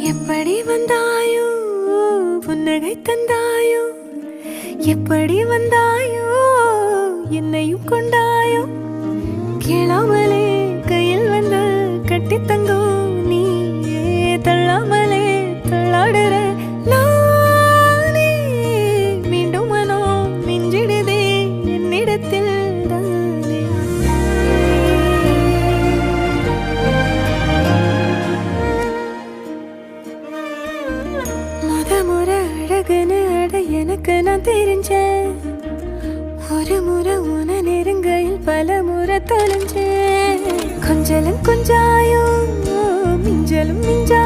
எப்படி வந்தாயோ புன்னகை தந்தாயோ எப்படி வந்தாயோ என்னையும் கொண்டாயோ கேளாமலே கையில் வந்து கட்டி தங்கோ நீ தள்ளாமலே தள்ளாடுற நானே மீண்டும் மனோ மிஞ்சிடுதே என்னிடத்தில் முறை அழகுன்னு அட எனக்கு நான் தெரிஞ்சேன் ஒரு முறை உன நெருங்கையில் பல முறை தொலைஞ்சேன் கொஞ்சலும் கொஞ்சாயோ மிஞ்சலும் மிஞ்சா